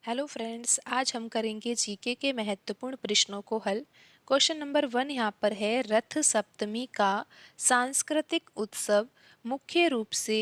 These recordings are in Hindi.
हेलो फ्रेंड्स, आज हम करेंगे जीके के महत्वपूर्ण प्रश्नों को हल। क्वेश्चन नंबर 1 यहाँ पर है, रथ सप्तमी का सांस्कृतिक उत्सव मुख्य रूप से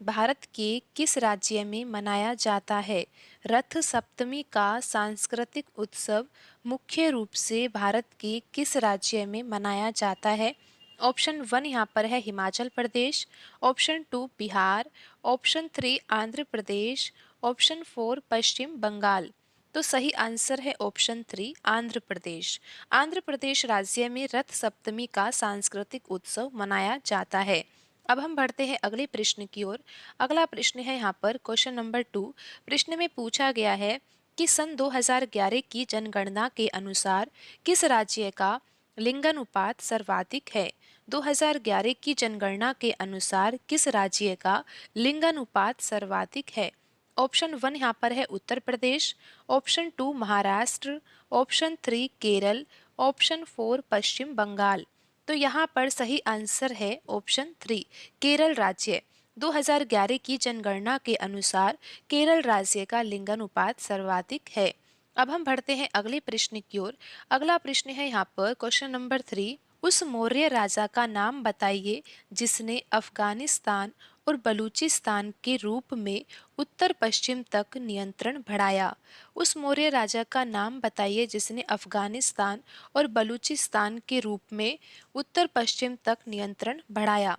भारत के किस राज्य में मनाया जाता है? रथ सप्तमी का सांस्कृतिक उत्सव मुख्य रूप से भारत के किस राज्य में मनाया जाता है? ऑप्शन 1 यहाँ पर है Himachal Pradesh, option 2 Bihar, option 3 Andhra Pradesh, option 4 Paschim Bangal. तो सही आंसर है ऑप्शन 3 आंध्र प्रदेश। आंध्र प्रदेश राज्य में रथ सप्तमी का सांस्कृतिक उत्सव मनाया जाता है। अब हम बढ़ते हैं अगले प्रश्न की ओर। अगला प्रश्न है यहाँ पर क्वेश्चन नंबर 2। प्रश्न में पूछा गया है कि सन 2011 की जनगणना के अनुसार किस राज्य का लिंगानुपात सर्वाधिक है? 2011 की जनगणना के अनुसार किस राज्य का लिंगानुपात सर्वाधिक है? ऑप्शन 1 यहाँ पर है Uttar Pradesh, option 2 Maharashtra, option 3 Kerala, option 4 Paschim Bangal. तो यहाँ पर सही आंसर है ऑप्शन 3 केरल राज्य। 2011 की जनगणना के अनुसार केरल राज्य का लिंगानुपात सर्वाधिक है। अब हम बढ़ते हैं अगले प्रश्न की ओर। अगला प्रश्न है यहाँ पर क्वेश्चन नंबर 3। उस मौर्य राजा का नाम बताइए जिसने अफगानिस्तान और बलूचिस्तान के रूप में उत्तर पश्चिम तक नियंत्रण बढ़ाया। उस मौर्य राजा का नाम बताइए जिसने अफगानिस्तान और बलूचिस्तान के रूप में उत्तर पश्चिम तक नियंत्रण बढ़ाया।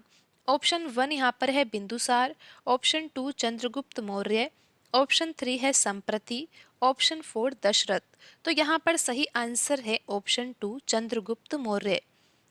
ऑप्शन 1 यहाँ पर है बिंदुसार, ऑप्शन 2 चंद्रगुप्त मौर्य, ऑप्शन 3 है संप्रति, ऑप्शन 4 दशरथ। तो यहाँ पर सही आंसर है ऑप्शन 2 चंद्रगुप्त मौर्य।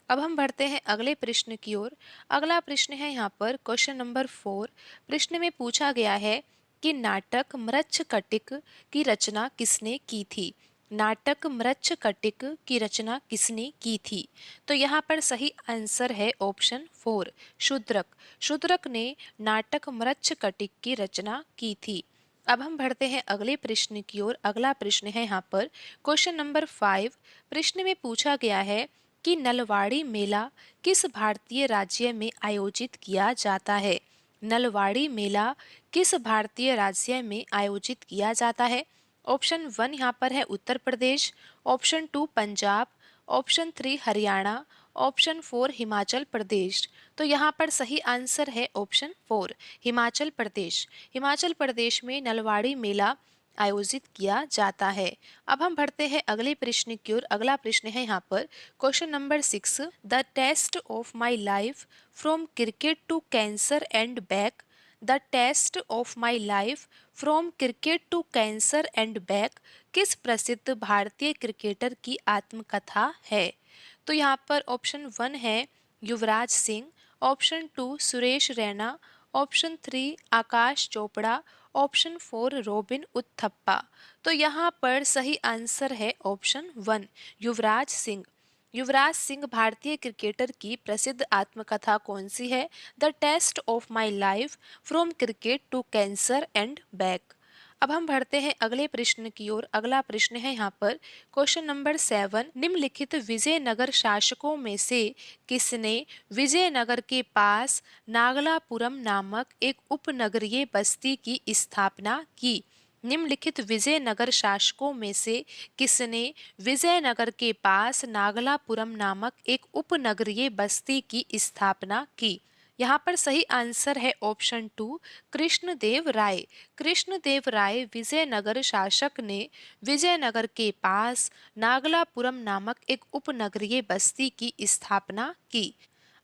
अब हम बढ़ते हैं अगले प्रश्न की ओर। अगला प्रश्न है यहाँ पर क्वेश्चन नंबर 4। प्रश्न में पूछा गया है कि नाटक मृच्छकटिक की रचना किसने की थी? नाटक मृच्छकटिक की रचना किसने की थी? तो यहाँ पर सही आंसर है ऑप्शन 4 शूद्रक। शूद्रक ने नाटक मृच्छकटिक की रचना की थी। अब हम बढ़ते हैं अगले प्रश्न की ओर। अगला प्रश्न है यहाँ पर क्वेश्चन नंबर 5। प्रश्न में पूछा गया है कि नलवाड़ी मेला किस भारतीय राज्य में आयोजित किया जाता है? नलवाड़ी मेला किस भारतीय राज्य में आयोजित किया जाता है? ऑप्शन 1 यहाँ पर है Uttar Pradesh, option 2 Punjab, option 3 Haryana, option 4 Himachal Pradesh. तो यहाँ पर सही आंसर है ऑप्शन 4 हिमाचल प्रदेश। हिमाचल प्रदेश में नलवाड़ी मेला आयोजित किया जाता है। अब हम बढ़ते हैं अगले प्रश्न की ओर। अगला प्रश्न है यहाँ पर question number 6। The test of my life from cricket to cancer and back. The test of my life from cricket to cancer and back किस प्रसिद्ध भारतीय क्रिकेटर की आत्मकथा है? तो यहाँ पर ऑप्शन 1 है Yuvraj Singh, option 2 Suresh Raina, option 3 Akash Chopra, option 4 Robin Uthappa. तो यहाँ पर सही आंसर है ऑप्शन 1 युवराज सिंह। युवराज सिंह भारतीय क्रिकेटर की प्रसिद्ध आत्मकथा कौन सी है? The test of my life from cricket to cancer and back. अब हम बढ़ते हैं अगले प्रश्न की ओर। अगला प्रश्न है यहाँ पर क्वेश्चन नंबर 7। निम्नलिखित विजयनगर शासकों में से किसने विजयनगर के पास नागलापुरम नामक एक उपनगरीय बस्ती की स्थापना की? निम्नलिखित विजयनगर शासकों में से किसने विजयनगर के पास नागलापुरम नामक एक उपनगरीय बस्ती की स्थापना की? यहाँ पर सही आंसर है ऑप्शन 2 कृष्णदेव राय। कृष्णदेव राय विजयनगर शासक ने विजयनगर के पास नागलापुरम नामक एक उपनगरीय बस्ती की स्थापना की।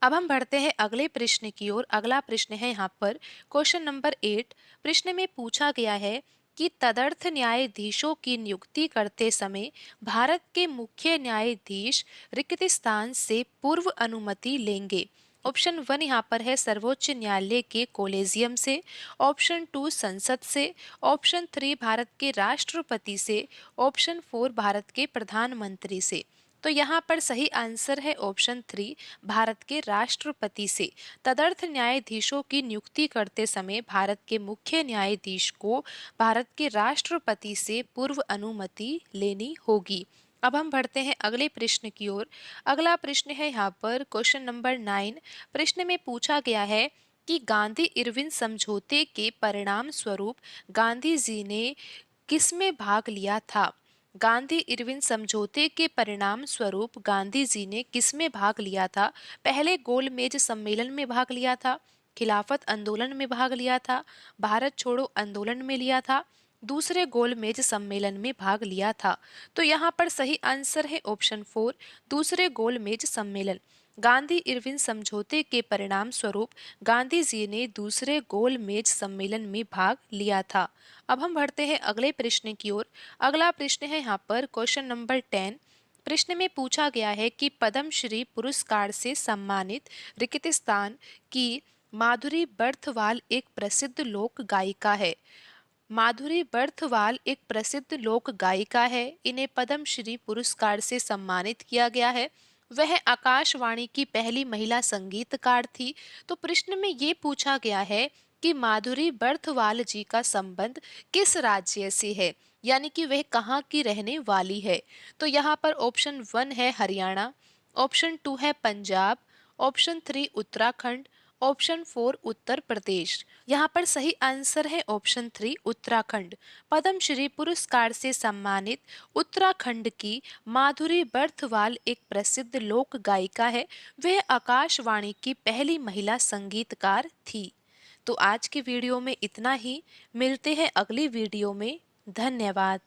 अब हम बढ़ते हैं अगले प्रश्न की ओर। अगला प्रश्न है यहाँ पर क्वेश्चन नंबर 8। प्रश्न में पूछा गया है कि तदर्थ न्यायाधीशों की नियुक्ति करते समय भारत के मुख्य न्यायाधीश रिक्त स्थान से पूर्व अनुमति लेंगे। ऑप्शन 1 यहाँ पर है सर्वोच्च न्यायालय के कोलेजियम से, ऑप्शन 2 संसद से, ऑप्शन 3 भारत के राष्ट्रपति से, ऑप्शन 4 भारत के प्रधानमंत्री से। तो यहाँ पर सही आंसर है ऑप्शन 3 भारत के राष्ट्रपति से। तदर्थ न्यायाधीशों की नियुक्ति करते समय भारत के मुख्य न्यायाधीश को भारत के राष्ट्रपति से पूर्व अनुमति लेनी होगी। अब हम बढ़ते हैं अगले प्रश्न की ओर। अगला प्रश्न है यहाँ पर क्वेश्चन नंबर 9। प्रश्न में पूछा गया है कि गांधी इरविन समझौते के परिणाम स्वरूप गांधी जी ने किसमें भाग लिया था? गांधी इरविन समझौते के परिणाम स्वरूप गांधी जी ने किसमें भाग लिया था? पहले गोलमेज सम्मेलन में भाग लिया था, खिलाफत आंदोलन में भाग लिया था, भारत छोड़ो आंदोलन में लिया था, दूसरे गोलमेज सम्मेलन में भाग लिया था। तो यहाँ पर सही आंसर है ऑप्शन 4, दूसरे गोलमेज सम्मेलन। गांधी इरविन समझौते के परिणाम स्वरूप गांधी जी ने दूसरे गोलमेज सम्मेलन में भाग लिया था। अब हम बढ़ते हैं अगले प्रश्न की ओर। अगला प्रश्न है यहाँ पर क्वेश्चन नंबर 10। प्रश्न में पूछा गया है कि पद्मश्री पुरस्कार से सम्मानित रिक्तिस्तान की माधुरी बर्थवाल एक प्रसिद्ध लोक गायिका है। माधुरी बर्थवाल एक प्रसिद्ध लोक गायिका है, इन्हें पद्मश्री पुरस्कार से सम्मानित किया गया है। वह आकाशवाणी की पहली महिला संगीतकार थी। तो प्रश्न में ये पूछा गया है कि माधुरी बर्थवाल जी का संबंध किस राज्य से है, यानी कि वह कहाँ की रहने वाली है। तो यहाँ पर ऑप्शन 1 है हरियाणा, ऑप्शन 2 है पंजाब, ऑप्शन 3 उत्तराखंड, ऑप्शन 4 उत्तर प्रदेश। यहाँ पर सही आंसर है ऑप्शन 3 उत्तराखंड। पद्मश्री पुरस्कार से सम्मानित उत्तराखंड की माधुरी बर्थवाल एक प्रसिद्ध लोक गायिका है। वह आकाशवाणी की पहली महिला संगीतकार थी। तो आज की वीडियो में इतना ही। मिलते हैं अगली वीडियो में। धन्यवाद।